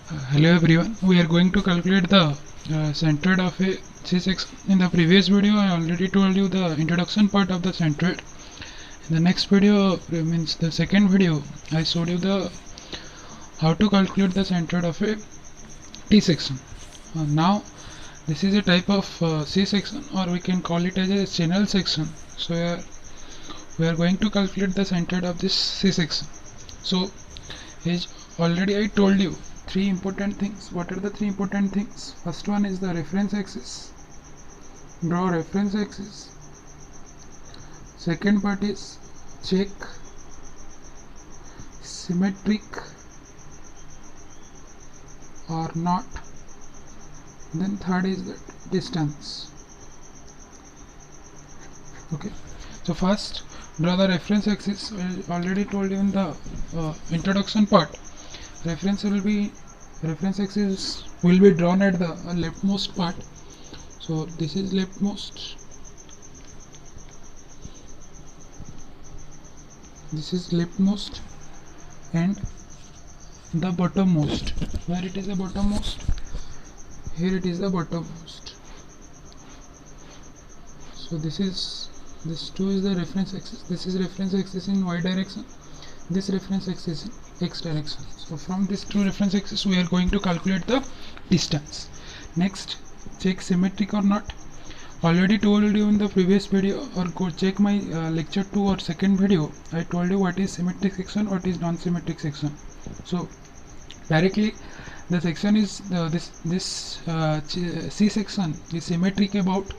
Hello everyone, we are going to calculate the centroid of a C6. In the previous video I already told you the introduction part of the centroid. In the next video, means the second video, I showed you the how to calculate the centroid of a T section. Now this is a type of C section, or we can call it as a channel section. So we are going to calculate the centroid of this C section. So as already I told you three important things. What are the three important things? First one is the reference axis. Draw reference axis. Second part is check symmetric or not. Then third is the distance. Okay, so first draw the reference axis. I already told you in the introduction part. Reference axis will be drawn at the leftmost part. So this is leftmost, this is leftmost, and the bottommost. Where it is the bottommost? Here it is the bottommost. So this two is the reference axis. This is reference axis in y direction, this reference axis in x direction. So from these two reference axes we are going to calculate the distance. Next, check symmetric or not. Already told you in the previous video, or go check my lecture 2 or second video. I told you what is symmetric section, what is non-symmetric section. So directly the section is this C section is symmetric about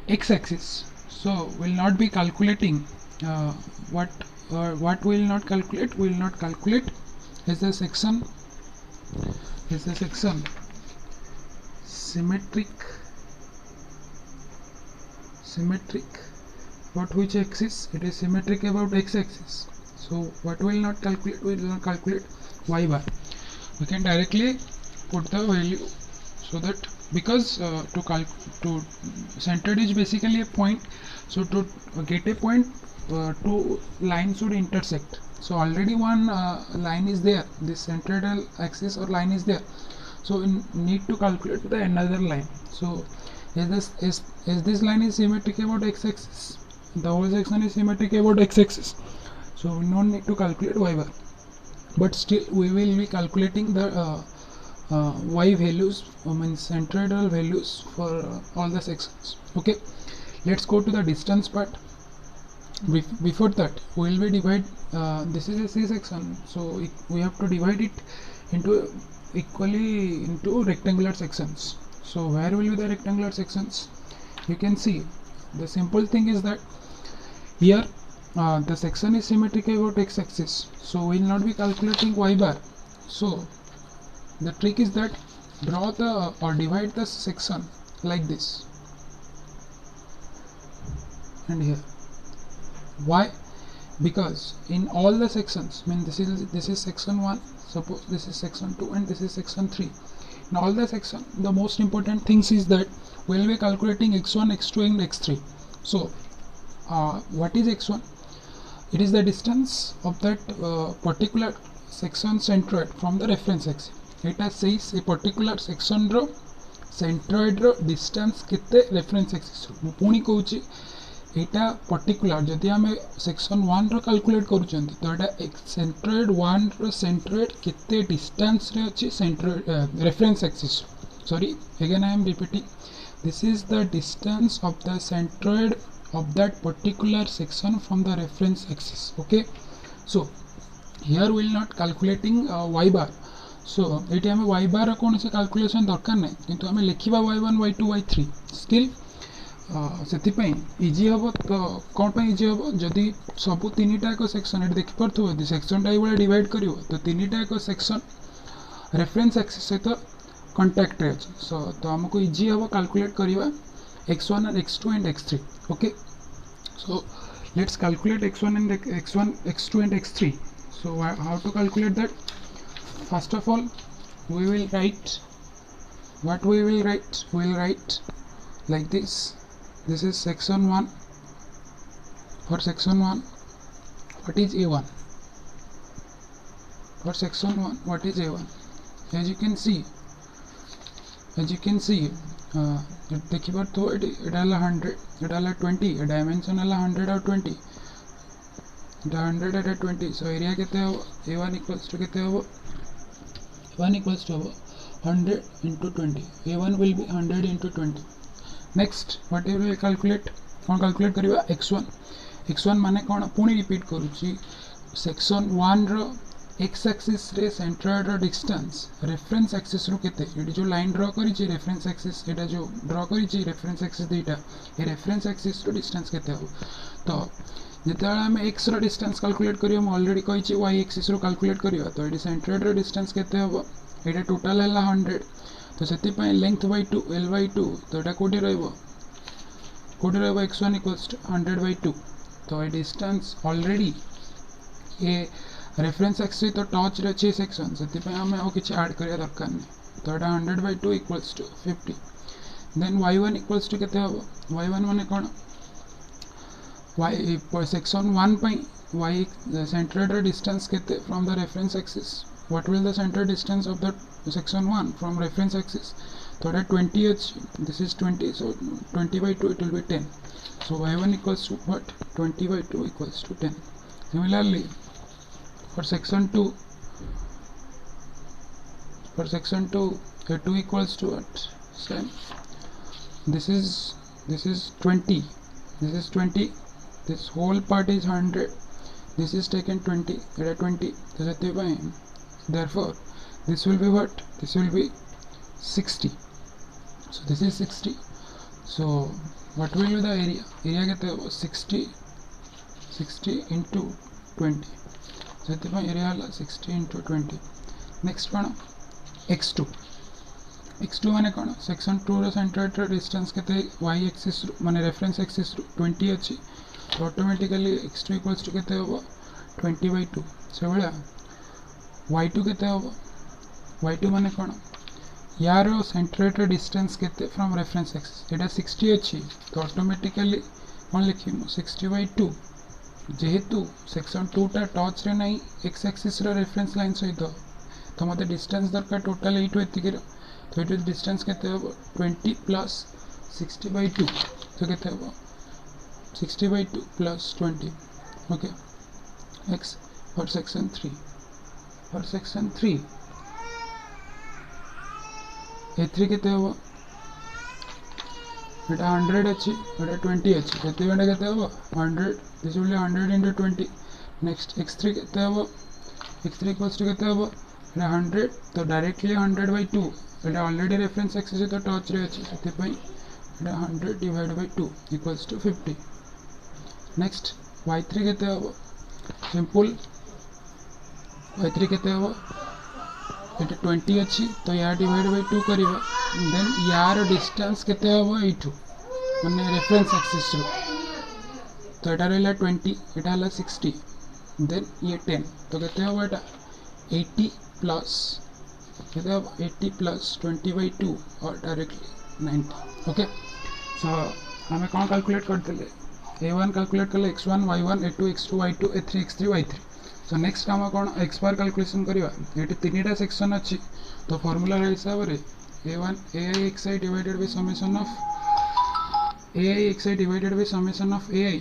x-axis. So we'll not be calculating what we will not calculate. We will not calculate is the section symmetric about which axis? It is symmetric about x-axis. So what we will not calculate? We will not calculate y bar. We can directly put the value, so that because to centroid is basically a point, so to get a point two lines should intersect. So already one line is there, this centroidal axis or line is there, so we need to calculate the another line. So as this line is symmetric about x-axis, the whole section is symmetric about x-axis, so we don't need to calculate y bar, but still we will be calculating the y values, means centroidal values for all the sections. Okay, let's go to the distance part. Before that we will be divide this is a C section, so we have to divide it into equally into rectangular sections. So where will be the rectangular sections? You can see the simple thing is that here the section is symmetric about x-axis, so we will not be calculating y bar. So the trick is that draw the or divide the section like this and here. Why? Because in all the sections, I mean this is section 1, suppose this is section 2 and this is section 3. In all the section, the most important things is that we will be calculating x1, x2 and x3. So what is x1? It is the distance of that particular section centroid from the reference axis. It says a particular section ro centroid ro distance kete reference axis. पुणी कहूची एटा particular जदि आम section 1 रो calculate करूचंती तो एटा centroid 1 रो centroid केते distance रे अछि centroid reference axis. Sorry, again I am repeating, this is the distance of the centroid of that particular section from the reference axis. Okay, so here we will not calculating y bar. So eighty आम y bar कौन से calculation दरकार नहीं, किंतु आम लिखिबा y1 y2 y3 still say easy हम. तो कौन पे इजी हम? जदि सबू तीनटा एक सेक्शन ये देखिपे यदि सेक्शनटा ये डिवाइड कर तो तीनटा एक सेक्शन रेफरेंस एक्सिस सहित कंटाक्ट रे अछि. सो तो हमको इजी हम कैलकुलेट करवा x1 and x2 and x3. Okay, so let's calculate x1 and x1, x2 and x3. So how to calculate that? First of all, we will write what we will write. We will write like this. This is section 1. For section 1, what is A1? For section 1, what is A1? as you can see देखि पारथो एटा हला 100 एटा हला 20 dimension हला 100 और 20 एटा 100 एटा 20 so area केते हो a1 equals to केते हो a1 equals to 100 into 20 a1 will be 100 into 20 next what we will calculate कौन calculate करिवा x1 माने कौन पुणी रिपीट करूची सेक्शन 1 रो x एक्सिस रे सेंट्रॉइड रो डिस्टेंस रेफरेंस एक्सिस रो केते एडी जो लाइन ड्रा करी छि रेफरेंस एक्सिस एटा जो ड्रा करी छि रेफरेंस एक्सिस देटा ए रेफरेंस एक्सिस रो डिस्टेंस केते हो तो जेतेला हम x रो डिस्टेंस कैलकुलेट करियो हम ऑलरेडी कहि छि y एक्सिस रो कैलकुलेट करियो तो एडी सेंट्रॉइड रो डिस्टेंस केते हो एटा टोटल हला 100 तो सेति पय लेंथ बाय 2 l बाय 2 तो एटा कोडी रहइबो x1 इक्वल्स टू 100 बाय 2 तो ए डिस्टेंस ऑलरेडी ए रेफरेंस एक्सिस तो टच रे अछि सेक्शन सेति पे हम और किछ ऐड करिया दरकार नै तो एटा 100 by 2 equals to 50 then y1 equals to केते हो y1 माने कोन y सेक्शन 1 पे y सेंट्रोइड रे डिस्टेंस केते from the reference axis what will the centre distance of the section 1 from reference axis तो एटा 20 अछि this is 20 so 20 by 2 it will be 10 so y1 equals to what 20 by 2 equals to 10 similarly for section 2 a2 equals to what same this is 20 this whole part is 100 this is taken 20 it is 20 so therefore this will be what this will be 60 so this is 60 so what will be the area get 60 into 20 so area 60 into 20 next one x2 माने कौन section 2 रो centroid रो distance केते y axis माने reference axis 20 अछि तो automatically x2 equals to केते होबो 20 by 2 से बळा y2 केते होबो y2 माने कौन यार सेंट्रोइड रो डिस्टेंस केते फ्रॉम रेफरेंस एक्सिस एटा 60 अछि तो ऑटोमेटिकली कौन लिखिमु 60 by 2 जेहेतु सेक्शन 2 टा टच रे नहीं x एक्सिस रो रेफरेंस लाइन सहित तो मते डिस्टेंस दरकार टोटल 8 एतिके तो एट डिस्टेंस केते हो 20 प्लस 60 by 2 तो केते हो 60 by 2 plus 20 okay next for section 3 a3 केते हो एटा 100 अछि एटा 20 अछि केते बेटा केते हो 100 this will be 100 into 20 next x3 केते हो x3 इक्वल्स टू केते हो एटा 100 तो डायरेक्टली 100 by 2 एटा ऑलरेडी रेफरेंस एक्सिस तो टच रे अछि सेति पई एटा 100 divide by 2 equals to 50 next y3 केते हो सिंपल y3 केते हो एटा 20 अछि तो या डिवाइड बाय 2 करिवा देन यार डिस्टेंस केते हो एठू माने रेफरेंस एक्सिस रो तो एटा रहला 20 एटा हला 60 देन ये 10 तो केते हो एटा 80 प्लस केते हो 80 प्लस 20 by 2 और डायरेक्टली 90 ओके सो हमें कौन कैलकुलेट करते a1 कैलकुलेट करले x1 y1 a2 x2 y2 a3 x3 y3 so next हम कौन x बार कैलकुलेशन करिवा एटी तीनटा सेक्शन अछि तो फार्मूला हिसाब रे a1 ai divided by summation of ai divided by summation of ai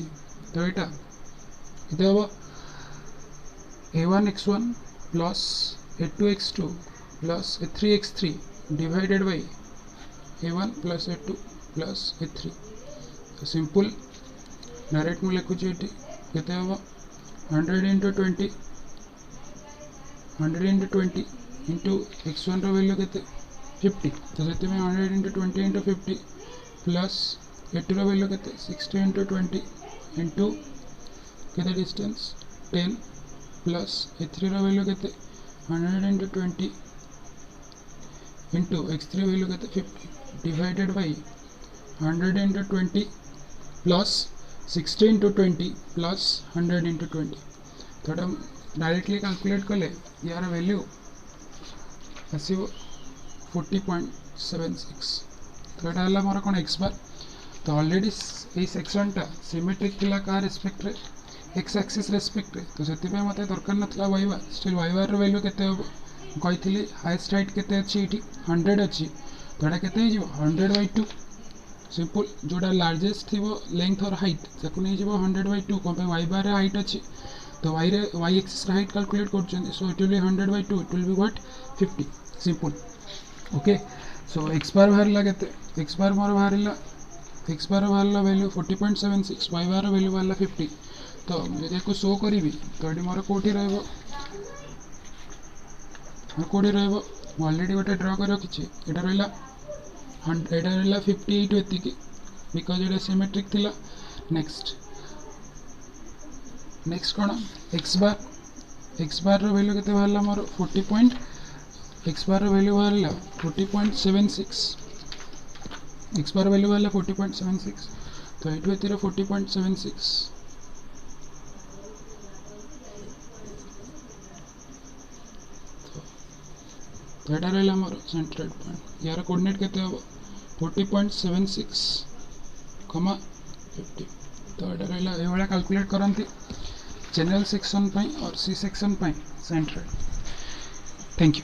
तो एटा केते हो a1 x1 plus a2 x2 plus a3 x3 divided by a1 plus a2 plus a3 तो simple direct में लिखु छी एटी केते हो 100 into 20 into x1 रो value केते 50 तो सेते में 100 into 20 into 50 प्लस a2 रो वैल्यू केते 60 into 20 into केते डिस्टेंस 10 प्लस a3 रो वैल्यू केते 100 into 20 into x3 वैल्यू केते 50 divided by 100 into 20 plus 60 into 20 plus 100 into 20 तो डायरेक्टली कैलकुलेट कले यार वैल्यू आसीबो 40.76 तो एटा हला मोर कोन x बार तो ऑलरेडी ए सेक्शन टा सिमेट्रिक थिला का रेस्पेक्ट रे x एक्सिस रेस्पेक्ट रे तो सेति पे मते दरकार नथला y बार स्टिल y बार रो वैल्यू केते हो कही हाइस्ट हाइट केते अच्छी ये 100 अच्छी तो यहाँ केते 100/2 सिंपल जोटा लार्जेस्ट थी लेंथ और हाइट ताकू नहीं 100/2 कौन वाई बार हाइट अच्छी तो वाई रे वाई एक्सिस हाइट कैलकुलेट कर so it will be 100/2 it will be what 50 simple okay so X bar बाहर केते एक्स बार मोर बाहर वैल्यू 40.76 वाई बार वैल्यू बाहर 50 तो मुझे शो करी तो ये मोर कौटी अलरेडी गोटे ड्र कर रखी यहाँ रहा 58 एतिकी बिकज ये सिमेट्रिक थिला नेक्स्ट कौन एक्स बार वैल्यू के बाहर मोर एक्स बार वैल्यू बाहर 40.76 एक्स बार वैल्यू बाहर 40.76 तो ये 40.76 तो यहाँ रहा मोर सेंट्रोइड पॉइंट यार कोऑर्डिनेट केते हम 40.76 कमा 50 तो यहाँ रहा ये कैलकुलेट करती जनरल सेक्शन और C section centroid thank you.